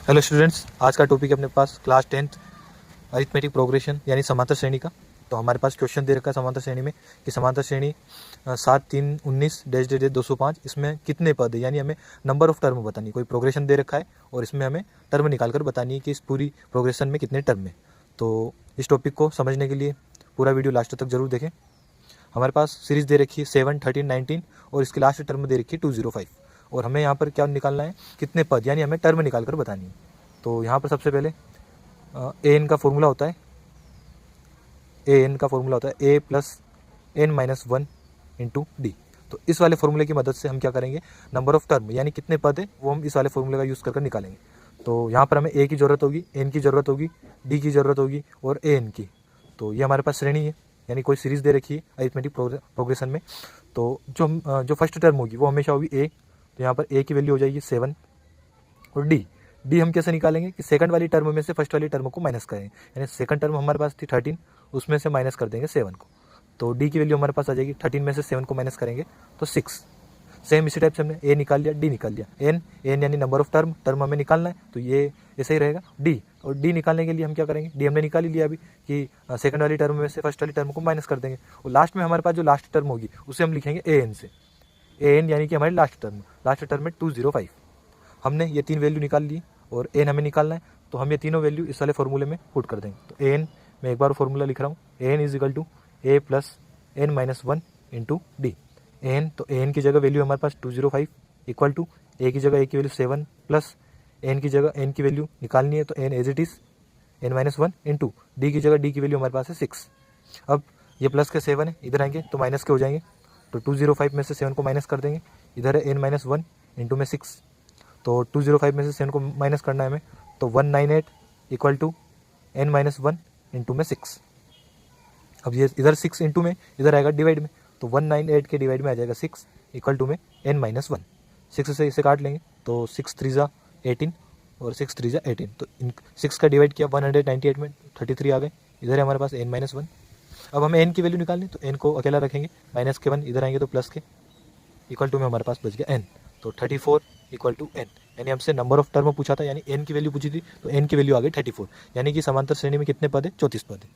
Hello students, आज का topic है अपने पास क्लास 10th अरिथमेटिक प्रोग्रेशन यानी समांतर श्रेणी का। तो हमारे पास क्वेश्चन दे रखा है समांतर श्रेणी में कि समांतर श्रेणी 7 3 19 -205 इसमें कितने पद है, यानी हमें नंबर ऑफ टर्म बतानी है। कोई प्रोग्रेशन दे रखा है और इसमें हमें टर्म निकाल कर बतानी है कि इस पूरी प्रोग्रेशन में कितने टर्म है। तो इस टॉपिक को समझने के लिए पूरा वीडियो लास्ट तक जरूर देखें। हमारे पास सीरीज़ दे रखी है 7 13 19 और इसकी लास्ट टर्म दे रखी है 205 और हमें यहाँ पर क्या निकालना है, कितने पद, यानी हमें टर्म निकाल कर बतानी है। तो यहाँ पर सबसे पहले ए एन का फॉर्मूला होता है, a plus n minus one into d. तो इस वाले फॉर्मूले की मदद से हम क्या करेंगे, नंबर ऑफ टर्म यानी कितने पद है वो हम इस वाले फॉर्मूले का यूज़ कर निकालेंगे। तो यहाँ पर हमें ए की ज़रूरत होगी, एन की ज़रूरत होगी, डी की ज़रूरत होगी और ए एन की। तो ये हमारे पास श्रेणी है, यानी कोई सीरीज़ दे रखी है अरिथमेटिक प्रोग्रेशन में। तो जो फर्स्ट टर्म होगी वो हमेशा होगी ए। तो यहाँ पर ए की वैल्यू हो जाएगी 7 और डी हम कैसे निकालेंगे कि सेकंड वाली टर्म में से फर्स्ट वाली टर्म को माइनस करें, यानी सेकंड टर्म हमारे पास थी 13, उसमें से माइनस कर देंगे 7 को। तो डी की वैल्यू हमारे पास आ जाएगी 13 में से 7 को माइनस करेंगे तो 6। सेम इसी टाइप से हमने ए निकाल लिया, डी निकाल लिया, एन यानी नंबर ऑफ टर्म हमें निकालना है, तो ये ऐसे ही रहेगा डी। और डी निकालने के लिए हम क्या करेंगे, डी हमने निकाल ही लिया अभी कि सेकंड वाली टर्म में से फर्स्ट वाली टर्म को माइनस कर देंगे और लास्ट में हमारे पास जो लास्ट टर्म होगी उसे हम लिखेंगे ए एन से। ए एन यानी कि हमारी लास्ट टर्म में 205। हमने ये तीन वैल्यू निकाल ली और एन हमें निकालना है, तो हम ये तीनों वैल्यू इस वाले फॉर्मूले में पुट कर देंगे। तो एन मैं एक बार फॉर्मूला लिख रहा हूँ, n is equal to a plus n minus one into d. N, तो एन की जगह वैल्यू हमारे पास 205 इक्वल टू ए की जगह ए की वैल्यू 7 प्लस एन की जगह एन की वैल्यू निकालनी है, तो n as it is n minus one into d की जगह डी की वैल्यू हमारे पास है 6। अब ये प्लस के 7 है, इधर आएंगे तो माइनस के हो जाएंगे, तो 205 में से 7 को माइनस कर देंगे, इधर है एन माइनस वन इंटू में 6। तो 205 में से 7 को माइनस करना है हमें, तो 198 equal to n minus one into में 6। अब ये इधर 6 इंटू में इधर आएगा डिवाइड में, तो 198 के डिवाइड में आ जाएगा 6 इक्वल टू में एन माइनस वन। 6 से इसे काट लेंगे तो 6 3 ज़ा 18 और 6 3 ज़ा 18। तो इन 6 का डिवाइड किया 198 में 33 आ गए, इधर है हमारे पास एन माइनस वन। अब हमें एन की वैल्यू निकालनी, तो एन को अकेला रखेंगे, माइनस के 1 इधर आएंगे तो प्लस के इक्वल टू में हमारे पास बच गया एन। तो 34 इक्वल टू एन, यानी हमसे नंबर ऑफ टर्म पूछा था, यानी एन की वैल्यू पूछी थी, तो एन की वैल्यू आ गई 34, यानी कि समांतर श्रेणी में कितने पद है, 34 पद है।